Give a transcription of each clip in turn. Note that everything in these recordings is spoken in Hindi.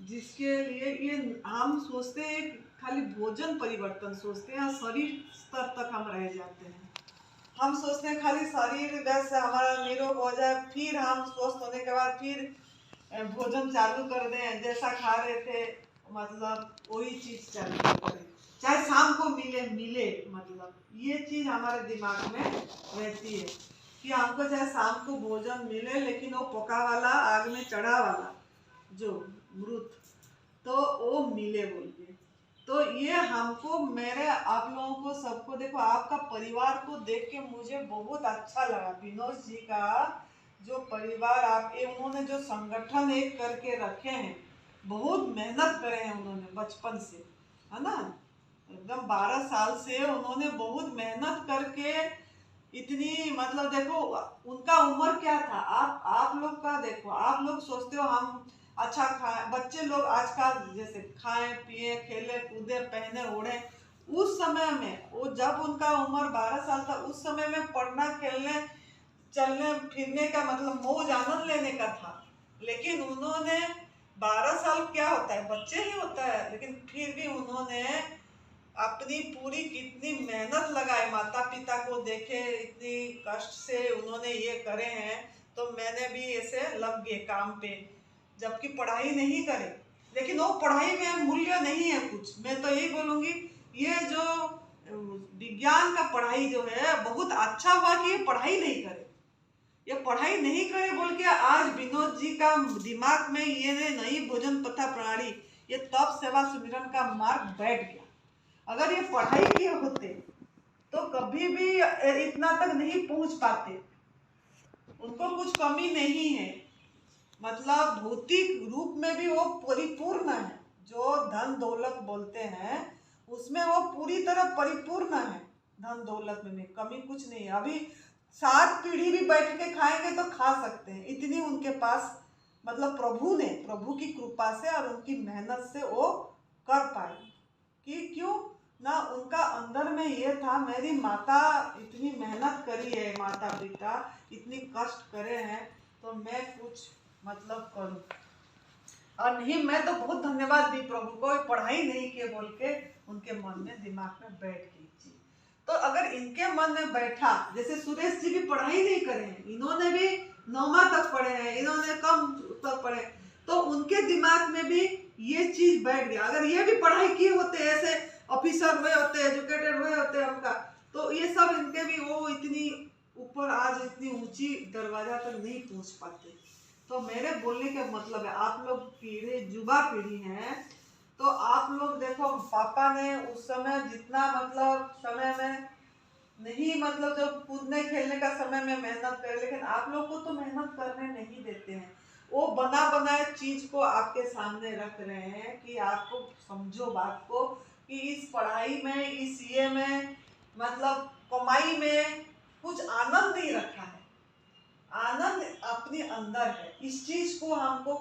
जिसके लिए ये हम सोचते हैं खाली भोजन परिवर्तन सोचते हैं, शरीर स्तर तक हम रह जाते हैं। हम सोचते हैं खाली शरीर वैसे हमारा निरोग हो जाए, फिर हम स्वस्थ होने के बाद फिर भोजन चालू कर दें, जैसा खा रहे थे मतलब वही चीज चालू करें, चाहे शाम को मिले मिले। मतलब ये चीज हमारे दिमाग में रहती है कि हमको चाहे शाम को भोजन मिले, लेकिन वो पका वाला, आग में चढ़ा वाला जो मृत, तो वो मिले बोल के। तो ये हमको, मेरे आप लोगों को सबको, देखो आपका परिवार को देख के मुझे बहुत अच्छा लगा। विनोद जी का जो परिवार, आप उन्होंने जो संगठन एक करके रखे हैं, बहुत मेहनत करे हैं उन्होंने बचपन से, है ना। एकदम 12 साल से उन्होंने बहुत मेहनत करके इतनी, मतलब देखो उनका उम्र क्या था, आप लोग का देखो। आप लोग सोचते हो हम अच्छा खाए, बच्चे लोग आजकल जैसे खाएं पिए खेले कूदे पहने ओढ़े, उस समय में वो जब उनका उम्र 12 साल था, उस समय में पढ़ना खेलने चलने फिरने का मतलब मौज आनंद लेने का था। लेकिन उन्होंने 12 साल क्या होता है, बच्चे ही होता है, लेकिन फिर भी उन्होंने अपनी पूरी कितनी मेहनत लगाए, माता पिता को देखे इतनी कष्ट से उन्होंने ये करे हैं। तो मैंने भी ऐसे लग गए काम पे, जबकि पढ़ाई नहीं करे, लेकिन वो पढ़ाई में मूल्य नहीं है कुछ। मैं तो यही बोलूँगी, ये जो विज्ञान का पढ़ाई जो है बहुत अच्छा हुआ कि ये पढ़ाई नहीं करे, ये पढ़ाई नहीं करे बोल के आज विनोद जी का दिमाग में ये नई भोजन पथा प्रणाली, ये तप सेवा सुमिरन का मार्ग बैठ गया। अगर ये पढ़ाई किए होते तो कभी भी इतना तक नहीं पहुंच पाते। उनको कुछ कमी नहीं है, मतलब भौतिक रूप में भी वो परिपूर्ण है। जो धन दौलत बोलते हैं उसमें वो पूरी तरह परिपूर्ण है। धन दौलत में भी कमी कुछ नहीं है। अभी 7 पीढ़ी भी बैठ के खाएंगे तो खा सकते हैं, इतनी उनके पास, मतलब प्रभु की कृपा से और उनकी मेहनत से वो कर पाए। कि क्यों ना, उनका अंदर में ये था, मेरी माता इतनी मेहनत करी है, माता पिता इतनी कष्ट करे हैं, तो मैं कुछ मतलब करूं। और नहीं, मैं तो बहुत धन्यवाद दी प्रभु को, पढ़ाई नहीं किए बोल के उनके मन में दिमाग में बैठ गई चीज। तो अगर इनके मन में बैठा, जैसे सुरेश जी भी पढ़ाई नहीं करे हैं, इन्होंने भी 9वीं तक पढ़े हैं, इन्होंने कम तक पढ़े, तो उनके दिमाग में भी ये चीज बैठ गया। अगर ये भी पढ़ाई किए होते, ऐसे ऑफिसर हुए होते, एजुकेटेड हुए होते उनका, तो ये सब इनके भी वो इतनी ऊपर आज इतनी ऊंची दरवाजा तक नहीं पहुंच पाते। तो मेरे बोलने का मतलब है, आप लोग पीढ़ी युवा पीढ़ी हैं, तो आप लोग देखो पापा ने उस समय जितना मतलब समय में नहीं, मतलब जब कूदने खेलने का समय में मेहनत करे, लेकिन आप लोग को तो मेहनत करने नहीं देते हैं। वो बना बनाए चीज को आपके सामने रख रहे हैं कि आपको समझो बात को, कि इस पढ़ाई में, इस ये में, मतलब कमाई में कुछ आनंद नहीं रखा है। आनंद अपने अंदर है। इस चीज को हमको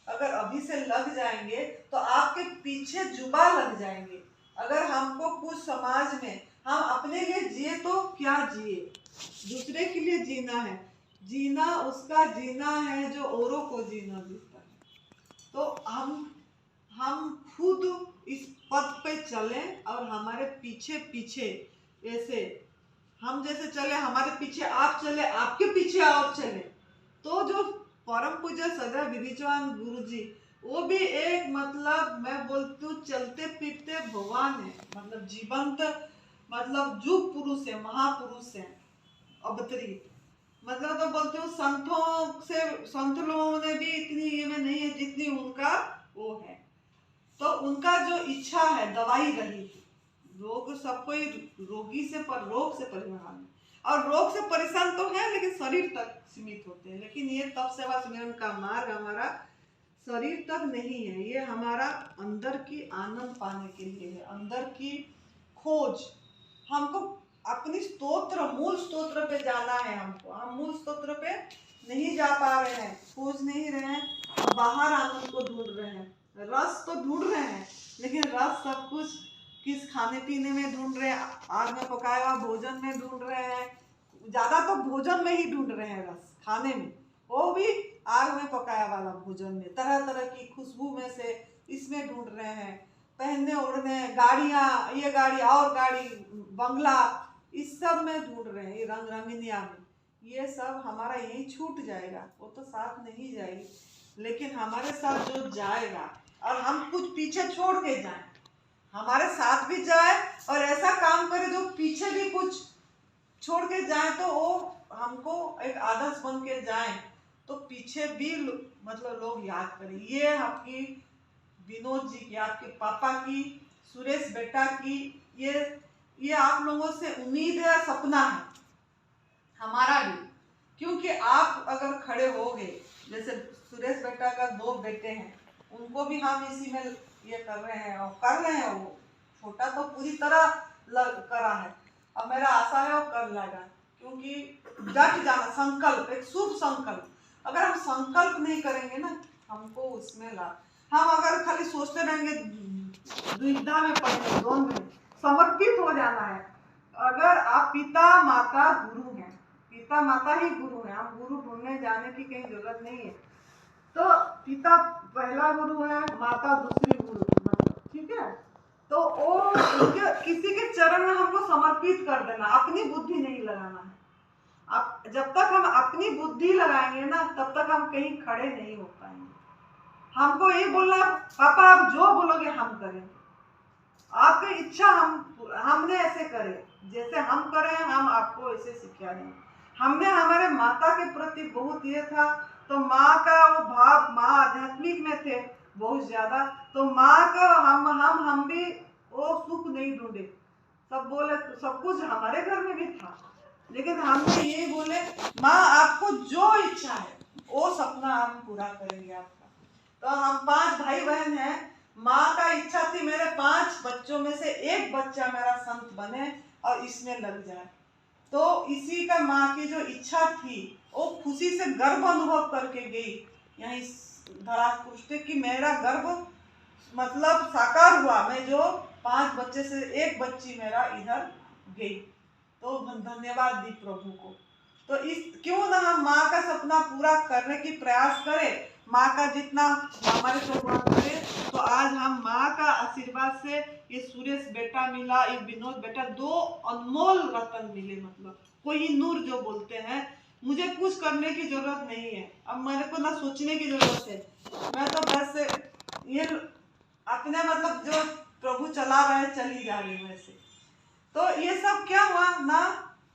अगर अभी से लग जाएंगे तो आपके पीछे जुबा लग जाएंगे। अगर हमको कुछ समाज में हम अपने लिए जिए तो क्या जिए, दूसरे के लिए जीना है। जीना उसका जीना है जो औरों को जीना देता है। तो हम खुद इस पथ पे चलें और हमारे पीछे पीछे ऐसे, हम जैसे चले हमारे पीछे आप चले, आपके पीछे आप चले। तो जो परम पूज्य सदा विधिचवान गुरु जी, वो भी एक, मतलब मैं बोलती हूँ चलते फिरते भगवान है, मतलब जीवंत, मतलब युग पुरुष है, महापुरुष है अवतरित। मतलब तो बोलते हूँ संतों से, संत लोगों ने भी इतनी ये में नहीं है जितनी उनका वो है। तो उनका जो इच्छा है दवाई रही थी, रोग सब कोई रोगी से पर रोग से परेशान है, और रोग से परेशान तो है लेकिन शरीर तक सीमित होते हैं। लेकिन ये तप सेवा सुमिरन का मार्ग हमारा शरीर तक नहीं है, ये हमारा अंदर की आनंद पाने के लिए है, अंदर की खोज। हमको अपनी स्तोत्र, मूल स्तोत्र पे जाना है। हमको, हम मूल स्तोत्र पे नहीं जा पा रहे हैं, खोज नहीं रहे हैं, बाहर आनंद को ढूंढ रहे हैं, रस तो ढूंढ रहे हैं, लेकिन रस सब कुछ किस खाने पीने में ढूंढ रहे हैं, आग में पकाया हुआ भोजन में ढूंढ रहे हैं, ज्यादा तो भोजन में ही ढूंढ रहे हैं रस, खाने में, वो भी आग में पकाया वाला भोजन में, तरह तरह की खुशबू में से इसमें ढूंढ रहे हैं, पहनने ओढ़ने, गाड़ियाँ, ये गाड़ी और गाड़ी, बंगला, इस सब में ढूंढ रहे हैं, ये रंग रंगनिया में। ये सब हमारा यहीं छूट जाएगा, वो तो साथ नहीं जाएगी, लेकिन हमारे साथ जो जाएगा और हम कुछ पीछे छोड़ के जाएं, हमारे साथ भी जाए और ऐसा काम करे जो पीछे भी कुछ छोड़ के जाए, तो वो हमको एक आदर्श बन के जाए, तो पीछे भी मतलब लोग याद करें। ये आपकी विनोद जी की, आपके पापा की, सुरेश बेटा की, ये आप लोगों से उम्मीद है, सपना है हमारा भी, क्योंकि आप अगर खड़े हो गए, जैसे सुरेश बेटा का 2 बेटे हैं, उनको भी हम इसी में ये कर रहे हैं और कर रहे हैं। वो छोटा तो पूरी तरह करा है, और मेरा आशा है वो कर लेगा, क्योंकि डट जाना, संकल्प, एक शुभ संकल्प, अगर हम संकल्प नहीं करेंगे ना, हमको उसमें ला, हम अगर खाली सोचते रहेंगे, दुविधा में पड़ेंगे, द्वंद्व में, समर्पित हो जाना है। अगर आप पिता माता गुरु हैं, पिता माता ही गुरु है, हम गुरु ढूंढने जाने की कहीं जरूरत नहीं है। तो पिता पहला गुरु है, माता दूसरी गुरु, मतलब ठीक है। तो वो किसी के चरण में हमको समर्पित कर देना, अपनी बुद्धि नहीं लगाना है। आप जब तक हम अपनी बुद्धि लगाएंगे ना, तब तक हम कहीं खड़े नहीं हो पाएंगे। हमको यही बोलना, पापा आप जो बोलोगे हम करेंगे, आपकी इच्छा हमने ऐसे करे, जैसे हम करें, हम आपको ऐसे सिखा दें। हमने हमारे माता के प्रति बहुत ये था, तो माँ का वो भाव, माँ आध्यात्मिक में थे बहुत ज्यादा, तो माँ का हम भी वो सुख नहीं ढूंढे, सब बोले, सब कुछ हमारे घर में भी था, लेकिन हमने ये बोले, माँ आपको जो इच्छा है वो सपना हम पूरा करेंगे आपका। तो हम 5 भाई बहन हैं, माँ का इच्छा थी मेरे 5 बच्चों में से एक बच्चा मेरा संत बने और इसमें लग जाए। तो इसी का माँ की जो इच्छा थी, वो खुशी से गर्व अनुभव करके गई यहीं धरा पृष्ठ की, मेरा गर्व मतलब साकार हुआ, मैं जो 5 बच्चे से एक बच्ची मेरा इधर गई, तो धन्यवाद दी प्रभु को। तो इस क्यों ना हम माँ का सपना पूरा करने की प्रयास करें, माँ का जितना हमारे सौभाग्य करे। तो आज हम माँ का आशीर्वाद से ये सुरेश बेटा मिला, ये विनोद बेटा, 2 अनमोल रतन मिले, मतलब कोई नूर जो बोलते हैं। मुझे कुछ करने की जरूरत नहीं है, अब मेरे को ना सोचने की जरूरत है, मैं तो बस ये अपने मतलब जो प्रभु चला रहे चली जा रही हूँ ऐसे। तो ये सब क्या हुआ ना,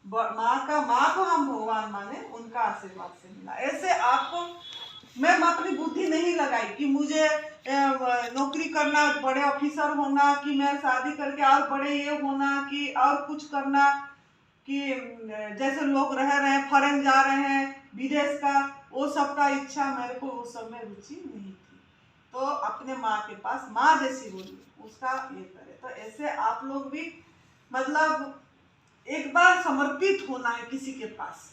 माँ को हम भगवान माने, उनका आशीर्वाद से मिला। ऐसे आपको मैं अपनी बुद्धि नहीं लगाई कि मुझे नौकरी करना, बड़े ऑफिसर होना, कि मैं शादी करके और बड़े ये होना, कि और कुछ करना, कि जैसे लोग रह रहे हैं, फॉरेन जा रहे हैं विदेश का, वो सब का इच्छा मेरे को उस सब में रुचि नहीं थी। तो अपने माँ के पास, माँ जैसी बोली उसका ये करे। तो ऐसे आप लोग भी मतलब एक बार समर्पित होना है किसी के पास।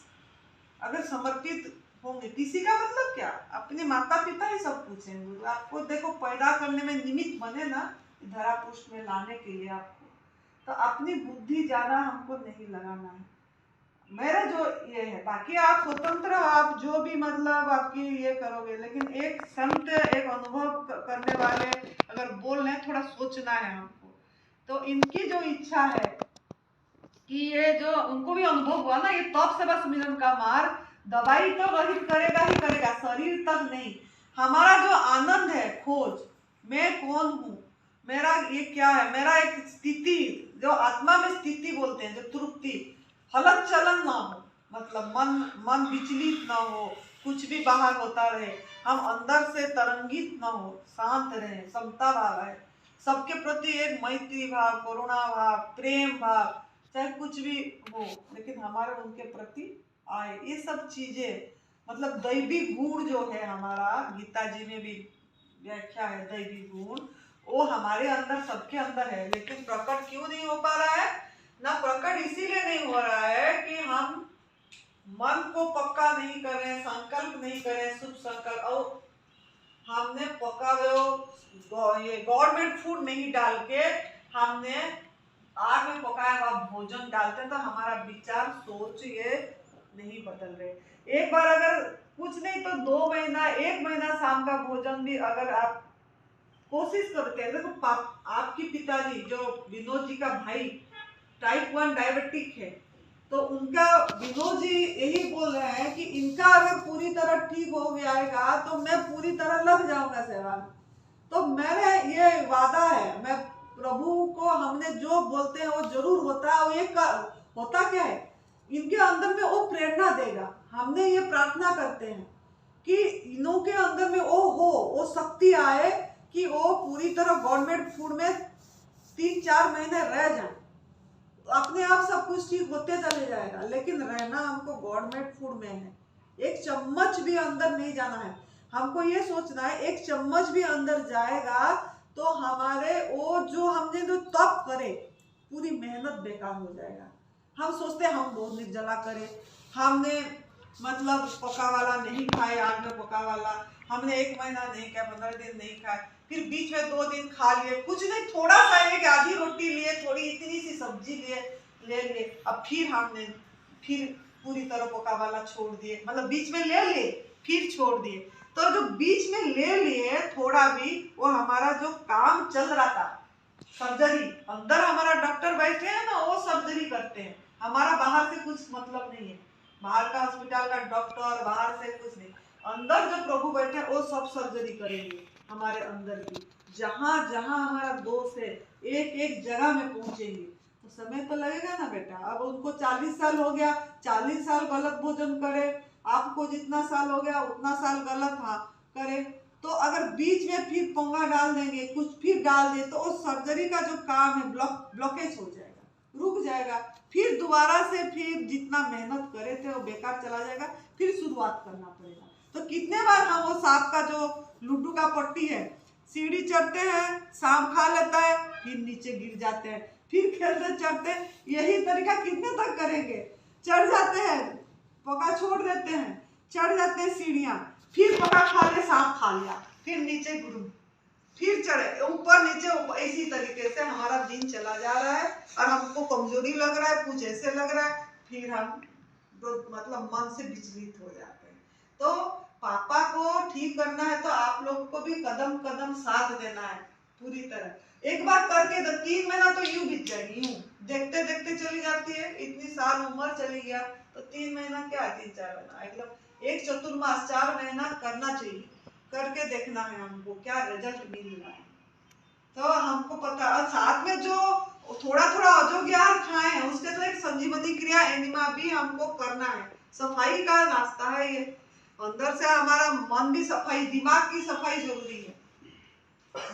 अगर समर्पित होंगे, किसी का मतलब क्या, अपने माता पिता ही सब कुछ हैं। आपको देखो पैदा करने में निमित्त बने ना, धरा पृष्ठ में लाने के लिए आपको, तो अपनी बुद्धि ज्यादा हमको नहीं लगाना है। मेरा जो ये है, बाकी आप स्वतंत्र हो, आप जो भी मतलब आपकी ये करोगे, लेकिन एक संत, एक अनुभव करने वाले अगर बोल रहे हैं, थोड़ा सोचना है हमको। तो इनकी जो इच्छा है कि ये जो उनको भी अनुभव हुआ ना, ये तप सेवा सुमिरन का मार्ग दवाई तो रहित करेगा ही करेगा, शरीर तक नहीं। हमारा जो आनंद है, खोज, मैं कौन हूँ, मेरा ये क्या है, मेरा एक स्थिति, जो आत्मा में स्थिति बोलते हैं, जो तृप्ति, हलन चलन ना हो, मतलब मन विचलित ना हो, कुछ भी बाहर होता रहे, हम अंदर से तरंगित ना हो, शांत रहे, समता भाव है, सबके प्रति एक मैत्री भाव, करुणा भाव, प्रेम भाव, चाहे कुछ भी हो, लेकिन हमारे उनके प्रति आए। ये सब चीजें मतलब दैवी गुण जो है हमारा, गीता जी में भी व्याख्या है दैवी गुण, वो हमारे अंदर, सबके अंदर है, लेकिन प्रकट क्यों नहीं हो पा रहा है ना? प्रकट इसीलिए नहीं हो रहा है कि हम मन को पक्का नहीं करें, संकल्प नहीं करें, शुभ संकल्प, और हमने पका ये गवर्नमेंट फूड नहीं डाल के हमने आग में पकाया हुआ भोजन डालते, तो हमारा विचार सोच ये नहीं बदल रहे। एक बार अगर कुछ नहीं तो 2 महीना 1 महीना शाम का भोजन भी अगर आप कोशिश करते हैं। देखो आपकी पिताजी जो विनोद जी का भाई टाइप 1 डायबिटिक है, तो उनका विनोद जी यही बोल रहे हैं कि इनका अगर पूरी तरह ठीक हो जाएगा तो मैं पूरी तरह लग जाऊंगा सेवा में। तो मेरे ये वादा है, मैं प्रभु को हमने जो बोलते हैं वो जरूर होता है। और ये होता क्या है, इनके अंदर में वो प्रेरणा देगा। हमने ये प्रार्थना करते हैं कि इनों के अंदर में वो शक्ति आए कि वो पूरी तरह गवर्नमेंट फूड में 3-4 महीने रह जाए। अपने आप सब कुछ ठीक होते चले जाएगा, लेकिन रहना हमको गवर्नमेंट फूड में है। एक चम्मच भी अंदर नहीं जाना है। हमको ये सोचना है एक चम्मच भी अंदर जाएगा तो हमारे वो जो हमने जो तप करे पूरी मेहनत बेकार हो जाएगा। हम सोचते हैं हम बहुत निर्जला करें, हमने मतलब पका वाला नहीं खाए, आग में पका वाला हमने 1 महीना नहीं खाया, 15 दिन नहीं खाए, फिर बीच में 2 दिन खा लिए, कुछ नहीं थोड़ा सा एक आधी रोटी लिए, थोड़ी इतनी सी सब्जी ले लिए, अब फिर हमने फिर पूरी तरह पका वाला छोड़ दिए, मतलब बीच में ले लिए फिर छोड़ दिए। तो जो बीच में ले लिए थोड़ा भी, वो हमारा जो काम चल रहा था सर्जरी, अंदर हमारा डॉक्टर बैठे हैं ना, वो सर्जरी करते हैं। हमारा बाहर से कुछ मतलब नहीं है, बाहर का हॉस्पिटल का डॉक्टर बाहर से कुछ नहीं, अंदर जो प्रभु बैठे हैं वो सब सर्जरी करेंगे हमारे अंदर की। जहां जहां हमारा दोष है एक एक जगह में पहुंचेंगे, तो समय तो लगेगा ना बेटा। अब उनको 40 साल हो गया, 40 साल गलत भोजन करे, आपको जितना साल हो गया उतना साल गलत करे, तो अगर बीच में फिर पोंगा डाल देंगे, कुछ फिर डाल दे, तो उस सर्जरी का जो काम है ब्लॉकेज हो जाएगा, रुक जाएगा। फिर दोबारा से फिर जितना मेहनत करे थे वो बेकार चला जाएगा, फिर शुरुआत करना पड़ेगा। तो कितने बार हम वो सांप का जो लूडो का पट्टी है, सीढ़ी चढ़ते हैं, सांप खा लेता है, फिर नीचे गिर जाते हैं, फिर खेलते चढ़ते हैं, यही तरीका कितने तक करेंगे। चढ़ जाते हैं, पका छोड़ देते हैं, चढ़ जाते हैं सीढ़ियां, फिर पका खा ले, सांप खा लिया, फिर नीचे गुरु, फिर चढ़े ऊपर नीचे, इसी तरीके से हमारा दिन चला जा रहा है और हमको कमजोरी लग रहा है, कुछ ऐसे लग रहा है, फिर हम मतलब मन से विचलित हो जाते हैं। तो पापा को ठीक करना है तो आप लोग को भी कदम कदम साथ देना है पूरी तरह। एक बार करके 3 महीना तो यूं बीत जाएगी, यूं देखते देखते चली जाती है, इतनी साल उम्र चली गया तो 3 महीना क्या 3-4 महीना, मतलब एक चतुर्मास 4 महीना करना चाहिए, करके देखना है हमको क्या रिजल्ट मिल रहा है। तो हमको पता, और साथ में जो थोड़ा थोड़ा अजोग्यार खाए हैं उसके तो एक संजीवनी क्रिया एनिमा भी हमको करना है। सफाई का रास्ता है ये, अंदर से हमारा मन भी सफाई, दिमाग की सफाई जरूरी है,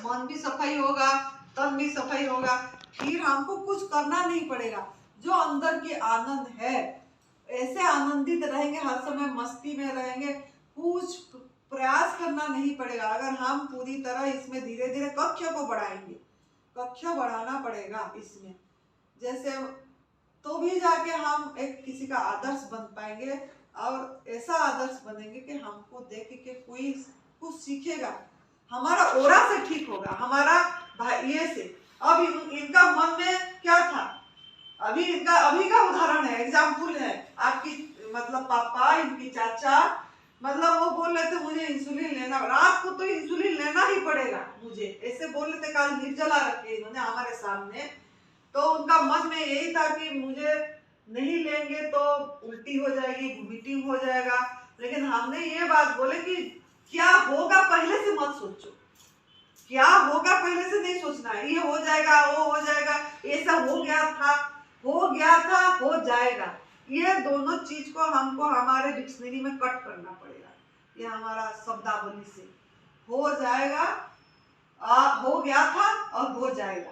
मन भी सफाई होगा, तन भी सफाई होगा, फिर हमको कुछ करना नहीं पड़ेगा। जो अंदर की आनंद है, ऐसे आनंदित रहेंगे, हर समय मस्ती में रहेंगे, कुछ प्रयास करना नहीं पड़ेगा। अगर हम पूरी तरह इसमें धीरे धीरे कक्ष को बढ़ाएंगे, कक्ष बढ़ाना पड़ेगा इसमें, जैसे तो भी जाके हम एक किसी का आदर्श बन पाएंगे, और ऐसा आदर्श बनेंगे कि हमको देख के कोई कुछ सीखेगा, हमारा ओरा से ठीक होगा, हमारा ये से। अब इनका मन में क्या था, अभी इनका अभी का उदाहरण है, एग्जाम्पल है, आपकी मतलब पापा, इनकी चाचा, मतलब वो बोल रहे थे मुझे इंसुलिन लेना, रात को तो इंसुलिन लेना ही पड़ेगा मुझे, ऐसे बोल रहे थे, कल निर्जला रखे इन्होंने हमारे सामने। तो उनका मन में यही था कि मुझे नहीं लेंगे तो उल्टी हो जाएगी, वोमिटिंग हो जाएगा। लेकिन हमने ये बात बोले कि क्या होगा पहले से मत सोचो, क्या होगा पहले से नहीं सोचना है, ये हो जाएगा, वो हो जाएगा, ऐसा हो गया था, हो जाएगा, ये दोनों चीज को हमको हमारे डिक्शनरी में कट करना पड़ेगा। ये हमारा शब्दावली से हो जाएगा, हो गया था और हो जाएगा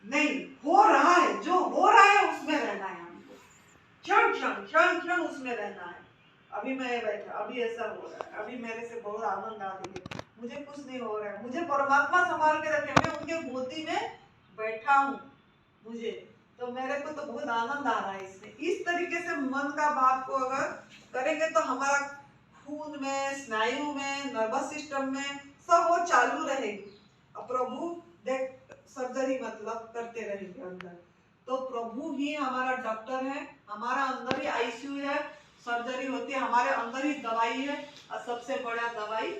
नहीं, हो रहा है, जो हो रहा है उसमें रहना है हमको, क्षण क्षण क्षण क्षण उसमें रहना है। अभी मैं बैठा, अभी ऐसा हो रहा है, अभी मेरे से बहुत आनंद आ रही है, मुझे कुछ नहीं हो रहा है, मुझे परमात्मा संभाल के रखे, मैं उनके गोदी में बैठा हूँ, मुझे तो मेरे को तो बहुत आनंद आ रहा है इसमें। इस तरीके से मन का भाव को अगर करेंगे तो हमारा खून में, स्नायु में, नर्वस सिस्टम में सब वो चालू रहेगी। अब प्रभु देख सर्जरी मतलब करते रहेंगे अंदर, तो प्रभु ही हमारा डॉक्टर है, हमारा अंदर ही आईसीयू है, सर्जरी होती है, हमारे अंदर ही दवाई है। और सबसे बड़ा दवाई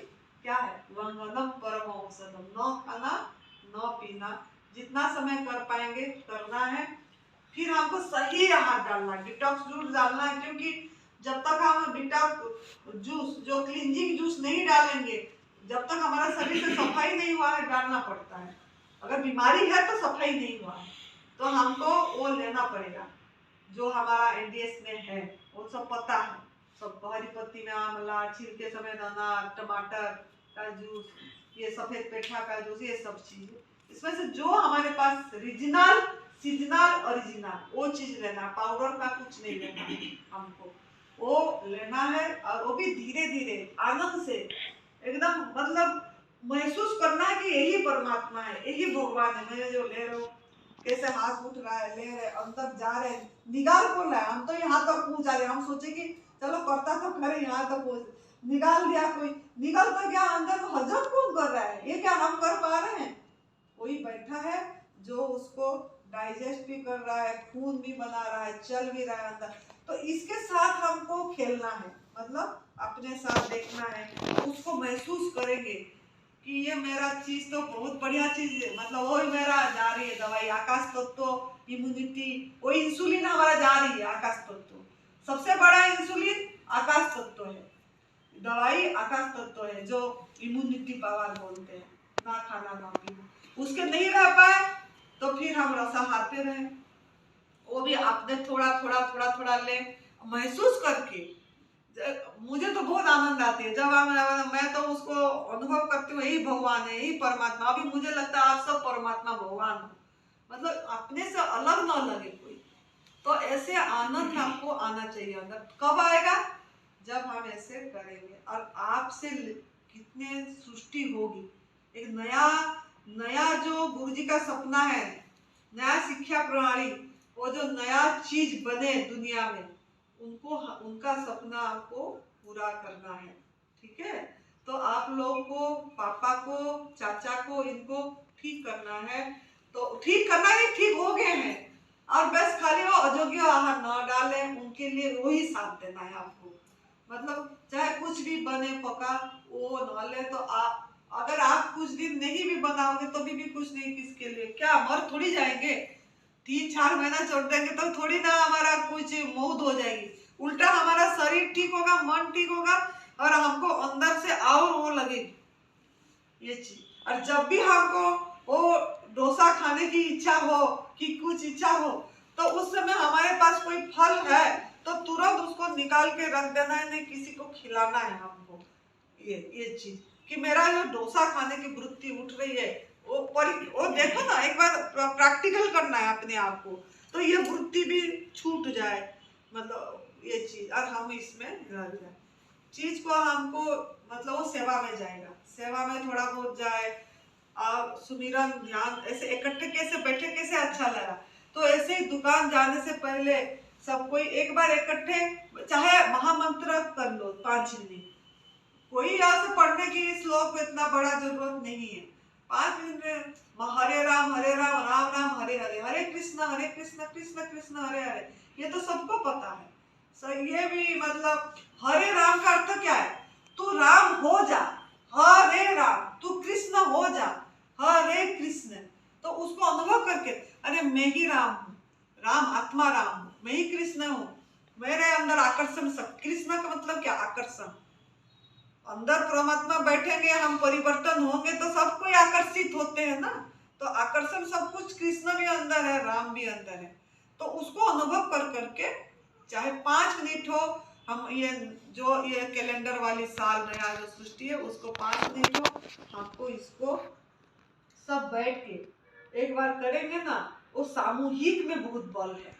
क्या है? लंघनम परम औषधम, न खाना न पीना, जितना समय कर पाएंगे करना है। फिर हमको सही आहार डालना है, डिटॉक्स जूस डालना है, क्योंकि जब तक हम डिटॉक्स जूस जो क्लींजिंग जूस नहीं डालेंगे, जब तक हमारा शरीर से सफाई नहीं हुआ है, डालना पड़ता है। अगर बीमारी है तो सफाई नहीं हुआ है, तो हमको वो लेना पड़ेगा जो हमारा एनडीएस में है, वो सब पता है। सब हरी पत्ती में आंवला, छिलके समेत अनार, टमाटर का जूस, ये सफेद पेठा का जूस, ये सब चीज इसमें से जो हमारे पास रीजनल सीजनल ओरिजिनल वो चीज लेना, पाउडर का कुछ नहीं लेना है हमको, वो लेना है। और वो भी धीरे धीरे आनंद से एकदम, मतलब महसूस करना है कि यही परमात्मा है, यही भगवान है। मैं जो ले रहा हूँ, कैसे हाथ उठ रहा है, ले रहे, अंदर जा रहे, निकाल कौन रहा है? हम तो यहाँ तक पहुँच जा रहे, हम सोचे कि चलो करता तो करे, यहाँ तक पहुँच, निकाल दिया कोई, निकल तो गया, अंदर तो हजम कौन कर रहा है? ये क्या हम कर पा रहे हैं? कोई बैठा है जो उसको डाइजेस्ट भी कर रहा है, खून भी बना रहा है, चल भी रहा है अंदर। तो इसके साथ हमको खेलना है, मतलब अपने साथ देखना है, उसको महसूस करेंगे कि ये मेरा चीज तो बहुत बढ़िया चीज है, मतलब वो मेरा जा रही है दवाई, आकाश तत्व, इम्यूनिटी, वो इंसुलिन हमारा जा रही है, आकाश तत्व सबसे बड़ा इंसुलिन आकाश तत्व है, दवाई आकाश तत्व है, जो इम्यूनिटी पावर बोलते हैं। ना खाना ना पीना, उसके नहीं रह पाए तो फिर हम रसा हारते रहे, वो भी आपने थोड़ा थोड़ा थोड़ा थोड़ा ले, महसूस करके। मुझे तो बहुत आनंद आती है जब मैं तो उसको अनुभव करती हूँ, यही भगवान है, यही परमात्मा। अभी मुझे लगता है आप सब परमात्मा भगवान हो, मतलब अपने से अलग ना लगे कोई। तो ऐसे आनंद आपको आना चाहिए अंदर। कब आएगा? जब हम ऐसे करेंगे, और आपसे कितने सृष्टि होगी, एक नया जो गुरुजी का सपना है, नया शिक्षा प्रणाली, वो जो नया चीज बने दुनिया में, उनको उनका सपना आपको पूरा करना है। ठीक है, तो आप लोग को, पापा को, चाचा को, इनको ठीक करना है। तो ठीक करना ही, ठीक हो गए हैं, और बस खाली वो अयोग्य आहार न डालें, उनके लिए वही साथ देना है आपको। मतलब चाहे कुछ भी बने पका, वो न ले, तो आप अगर आप कुछ दिन नहीं भी बनाओगे तो भी कुछ नहीं, किसके लिए, क्या मर थोड़ी जाएंगे? 3-4 महीना छोड़ देंगे तो थोड़ी ना हमारा कुछ मौत हो जाएगी, उल्टा हमारा शरीर ठीक होगा, मन ठीक होगा, और हमको अंदर से और वो लगेगी ये चीज। और जब भी हमको वो डोसा खाने की इच्छा हो, कि कुछ इच्छा हो, तो उस समय हमारे पास कोई फल है तो तुरंत उसको निकाल के रख देना है, नहीं किसी को खिलाना है हमको। ये चीज कि मेरा जो डोसा खाने की वृत्ति उठ रही है, वो देखो ना, एक बार प्रैक्टिकल करना है अपने आप को, तो ये वृत्ति भी छूट जाए, मतलब ये चीज, और हम इसमें रह जाए चीज को, हमको मतलब वो सेवा में जाएगा, सेवा में थोड़ा बहुत जाए, और सुमिरन ध्यान ऐसे इकट्ठे कैसे बैठे, कैसे अच्छा लगा। तो ऐसे ही दुकान जाने से पहले सब कोई एक बार इकट्ठे, चाहे महामंत्र कर लो 5 मिनट, कोई यहाँ से पढ़ने की श्लोक को इतना बड़ा जरूरत नहीं है, 5 मिनट में हरे राम राम राम हरे हरे, हरे कृष्ण कृष्ण कृष्ण हरे हरे, ये तो सबको पता है। सर ये भी मतलब हरे राम का अर्थ क्या है? तू राम हो जा, हरे राम, तू कृष्ण हो जा, हरे कृष्ण। तो उसको अनुभव करके, अरे मैं ही राम हूँ, राम आत्मा राम हूँ, मैं ही कृष्ण हूँ, मेरे अंदर आकर्षण सब। कृष्ण का मतलब क्या? आकर्षण। अंदर परमात्मा बैठेंगे, हम परिवर्तन होंगे तो सब कोई आकर्षित होते हैं ना, तो आकर्षण सब कुछ, कृष्ण भी अंदर है, राम भी अंदर है। तो उसको अनुभव कर करके, चाहे 5 मिनट हो, हम ये जो ये कैलेंडर वाली साल नया जो सृष्टि है, उसको 5 मिनट हो, हमको इसको सब बैठ के एक बार करेंगे ना, वो सामूहिक में बहुत बल है।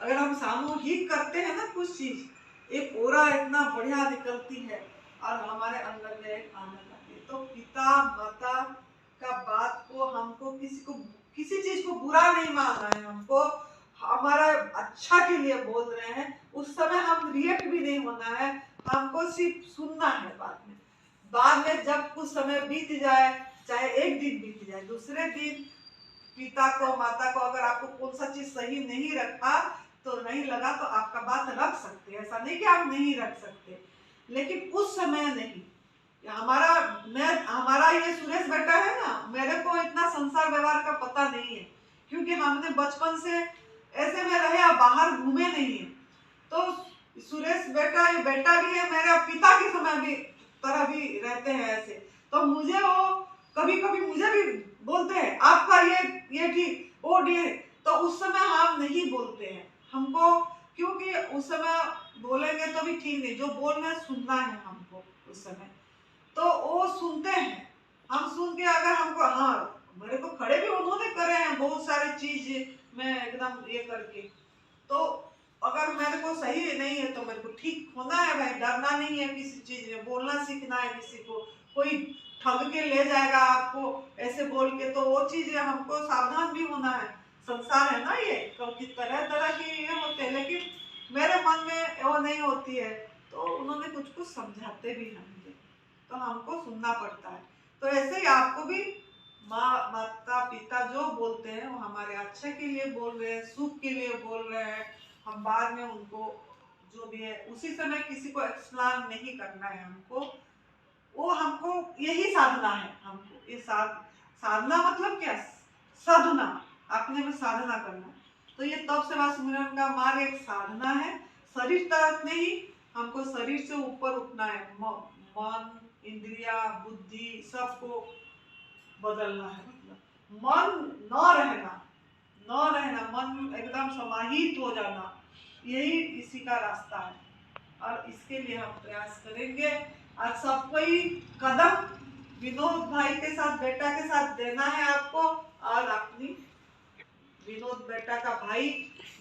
अगर हम सामूहिक करते हैं ना कुछ चीज, एक ओरा इतना बढ़िया निकलती है, और हमारे अंदर में एक आनंद आती है। तो पिता माता का बात को, हमको किसी चीज को बुरा नहीं मानना है, हमको हमारा अच्छा के लिए बोल रहे हैं, उस समय हम रिएक्ट भी नहीं होना है, हमको सिर्फ सुनना है। बाद में जब कुछ समय बीत जाए, चाहे एक दिन बीत जाए, दूसरे दिन पिता को, माता को, अगर आपको कौन सा चीज सही नहीं रखा, तो नहीं लगा तो आपका बात रख सकते हैं, ऐसा नहीं कि आप नहीं रख सकते, लेकिन उस समय नहीं। हमारा ये सुरेश बेटा है ना, मेरे को इतना संसार व्यवहार का पता नहीं है, क्योंकि हमने बचपन से ऐसे में रहे, आप बाहर घूमे नहीं है। तो सुरेश बेटा ये बेटा भी है, मेरे पिता की समय भी तरह भी रहते हैं ऐसे। तो मुझे वो कभी कभी मुझे भी बोलते हैं आपका ये ठीक वो ठीक, तो उस समय हम नहीं बोलते हैं हमको, क्योंकि उस समय बोलेंगे तो भी ठीक नहीं, जो बोल रहे सुनना है हमको उस समय, तो वो सुनते हैं। हम सुन के अगर हमको, हाँ मेरे को खड़े भी उन्होंने करे हैं बहुत सारी चीज में एकदम ये करके, तो अगर मेरे को सही नहीं है तो मेरे को ठीक होना है भाई, डरना नहीं है किसी चीज में, बोलना सीखना है। किसी को कोई ठग के ले जाएगा आपको ऐसे बोल के, तो वो चीज हमको सावधान भी होना है। संसार है ना ये, क्योंकि तरह तरह की ये होते हैं, लेकिन मेरे मन में वो नहीं होती है, तो उन्होंने कुछ कुछ समझाते भी हैं मुझे, तो हमको सुनना पड़ता है। तो ऐसे ही आपको भी माता पिता जो बोलते हैं वो हमारे अच्छे के लिए बोल रहे हैं, सुख के लिए बोल रहे हैं। हम बाद में उनको जो भी है उसी समय किसी को एक्सप्लेन नहीं करना है हमको, वो हमको यही साधना है। हमको ये साधना मतलब क्या, साधना, अपने में साधना करना। तो ये तप सेवा सुमिरन का मार्ग एक साधना है। शरीर तक नहीं, हमको शरीर से ऊपर उठना है, मन इंद्रिया बुद्धि सबको बदलना है। मतलब मन न रहना, मन एकदम समाहित हो जाना, यही इसी का रास्ता है। और इसके लिए हम प्रयास करेंगे। आज सब कोई कदम विनोद भाई के साथ, बेटा के साथ देना है आपको, और अपनी विनोद बेटा का भाई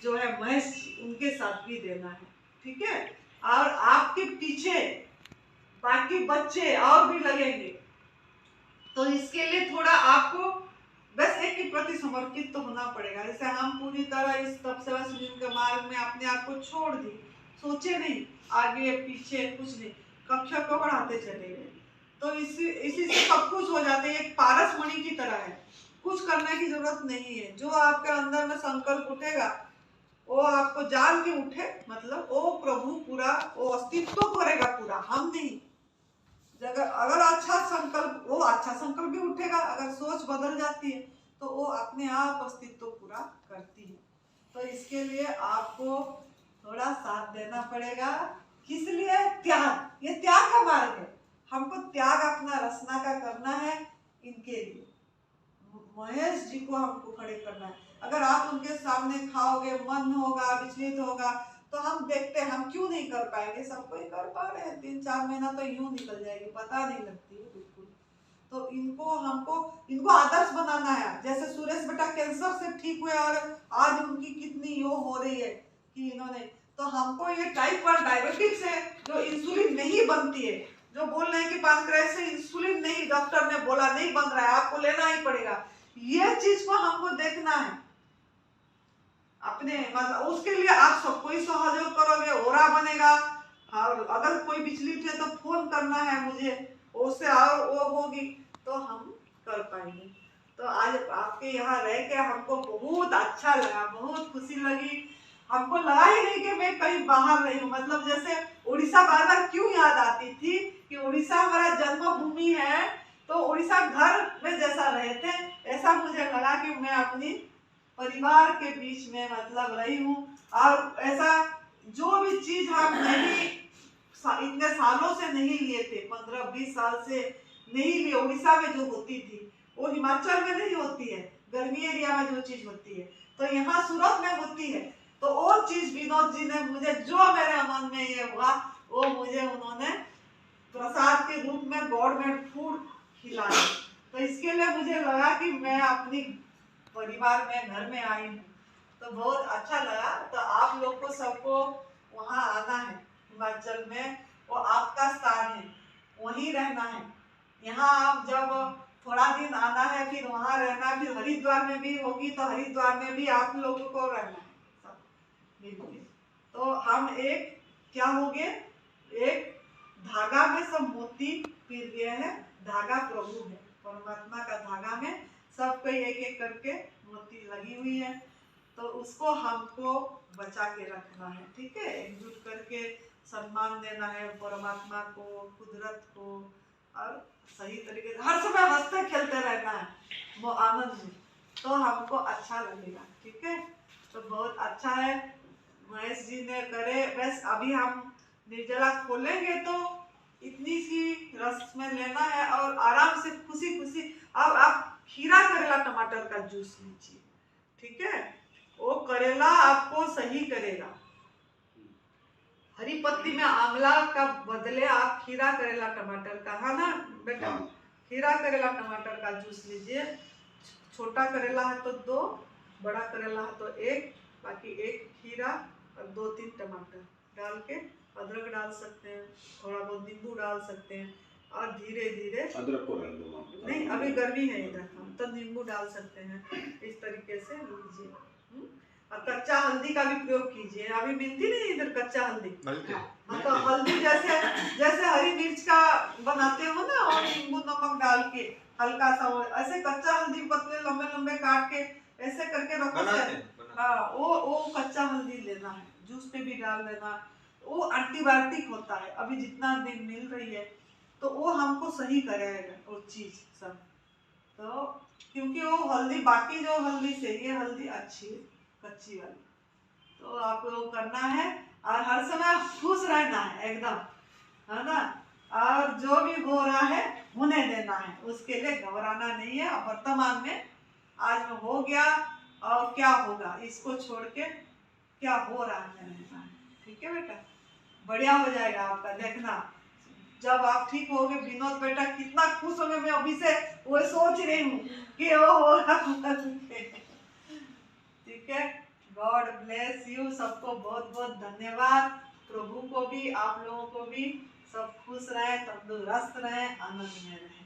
जो है महेश, उनके साथ भी देना है, ठीक है। और आपके पीछे बाकी बच्चे और भी लगेंगे, तो इसके लिए थोड़ा आपको बस एक के प्रति समर्पित तो होना पड़ेगा। जैसे हम पूरी तरह इस तप सेवा सुमिरन के मार्ग में अपने आप को छोड़ दी, सोचे नहीं आगे पीछे कुछ नहीं, कक्षा को बढ़ाते चले गए, तो इसी से सब कुछ हो जाते हैं। एक पारस मणि की तरह है, कुछ करने की जरूरत नहीं है। जो आपके अंदर में संकल्प उठेगा वो आपको जान के उठे, मतलब वो प्रभु पूरा वो अस्तित्व करेगा पूरा, हम नहीं। अगर अच्छा संकल्प, वो अच्छा संकल्प भी उठेगा, अगर सोच बदल जाती है तो वो अपने आप अस्तित्व पूरा करती है। तो इसके लिए आपको थोड़ा साथ देना पड़ेगा। किस लिए? त्याग, ये त्याग का मार्ग है। हमको त्याग अपना रचना का करना है, इनके लिए महेश जी को हमको खड़े करना है। अगर आप उनके सामने खाओगे, मन होगा, विचलित होगा, तो हम देखते हैं हम क्यों नहीं कर पाएंगे। सब कोई कर पा रहे हैं, 3-4 महीना तो यूं निकल जाएगी, पता नहीं लगती है बिल्कुल। तो इनको आदर्श बनाना है। जैसे सुरेश बेटा कैंसर से ठीक हुए और आज उनकी कितनी यो हो रही है कि इन्होंने, तो हमको ये टाइप 1 डायबिटीज है जो इंसुलिन नहीं बनती है, जो बोल रहे हैं कि पानक्रियास से इंसुलिन नहीं, डॉक्टर ने बोला नहीं बन रहा है, आपको लेना ही पड़ेगा, ये चीज को हमको देखना है अपने। मतलब उसके लिए आप सबको ही सहयोग करोगे, ओरा बनेगा। और अगर कोई विचलित है तो फोन करना है मुझे, उससे और वो होगी तो हम कर पाएंगे। तो आज आपके यहाँ रह के हमको बहुत अच्छा लगा, बहुत खुशी लगी। हमको लगा ही नहीं कि मैं कहीं बाहर रही हूँ। मतलब जैसे उड़ीसा बार बार क्यों याद आती थी कि उड़ीसा हमारा जन्मभूमि है, तो उड़ीसा घर में जैसा रहे थे, ऐसा मुझे लगा कि मैं अपनी परिवार के बीच में मतलब रही हूँ। और ऐसा जो भी चीज हम नहीं इतने सालों से नहीं लिए थे, 15-20 साल से नहीं लिए, उड़ीसा में जो होती थी वो हिमाचल में नहीं होती है, गर्मी एरिया में जो चीज होती है तो यहाँ सूरत में होती है। तो वो चीज विनोद जी ने मुझे, जो मेरे मन में ये हुआ वो मुझे उन्होंने प्रसाद के रूप में गवर्नमेंट फूड खिलाया। तो इसके लिए मुझे लगा कि मैं अपनी परिवार में घर में आई हूँ, तो बहुत अच्छा लगा। तो आप लोग को सबको वहाँ आना है, हिमाचल में वो आपका स्थान है, वहीं रहना है। यहाँ आप जब थोड़ा दिन आना है, फिर वहाँ रहना है, फिर हरिद्वार में भी होगी तो हरिद्वार में भी आप लोगों को रहना है सब मिलके। तो हम एक क्या हो गए, एक धागा में सब मोती पिर गए हैं। धागा प्रभु है, परमात्मा का धागा में सबको एक एक करके मोती लगी हुई है। तो उसको हमको बचा के रखना है, ठीक है। एकजुट करके सम्मान देना है परमात्मा को, कुदरत को, और सही तरीके से हर समय हंसते खेलते रहना है वो आनंद में, तो हमको अच्छा लगेगा, ठीक है। तो बहुत अच्छा है महेश जी ने करे। बस अभी हम निर्जला खोलेंगे तो इतनी सी रस में लेना है और आराम से खुशी खुशी। अब आप खीरा करेला टमाटर का जूस लीजिए, ठीक है। वो करेला आपको सही करेगा। हरी पत्ती में आंवला का बदले आप खीरा करेला टमाटर का, है ना बेटा, खीरा करेला टमाटर का जूस लीजिए। छोटा करेला है तो 2, बड़ा करेला है तो 1, बाकी 1 खीरा और 2-3 टमाटर डाल के, अदरक डाल सकते हैं, थोड़ा बहुत नींबू डाल सकते हैं, और धीरे धीरे अदरक को डाल दो नहीं, अभी गर्मी है इधर, हम तो नींबू डाल सकते हैं। इस तरीके से लीजिए। और कच्चा हल्दी का भी प्रयोग कीजिए। अभी मिलती नहीं इधर कच्चा हल्दी, तो हल्दी जैसे जैसे हरी मिर्च का बनाते हो ना, और नींबू नमक डाल के हल्का सा, ऐसे कच्चा हल्दी पतले लंबे लंबे काट के ऐसे करके रखो। हाँ, वो कच्चा हल्दी लेना है, जूस पे भी डाल देना। वो एंटीबायोटिक होता है, अभी जितना दिन मिल रही है तो वो हमको सही करेगा वो चीज सब। तो क्योंकि वो हल्दी, बाकी जो हल्दी से ये हल्दी अच्छी है कच्ची वाली, तो आप लोग करना है। और हर समय खुश रहना है एकदम, है ना। और जो भी हो रहा है होने देना है, उसके लिए घबराना नहीं है। और वर्तमान में आज में हो गया और क्या होगा इसको छोड़ के क्या हो रहा है रहना है, ठीक है बेटा। बढ़िया हो जाएगा आपका, देखना जब आप ठीक होगे। विनोद बेटा कितना खुश होंगे, मैं अभी से वो सोच रही हूँ कि वो होगा। ठीक है, गॉड ब्लेस यू। सबको बहुत बहुत धन्यवाद। प्रभु को भी, आप लोगों को भी। सब खुश रहे, तंदुरुस्त रहे, आनंद में रहे।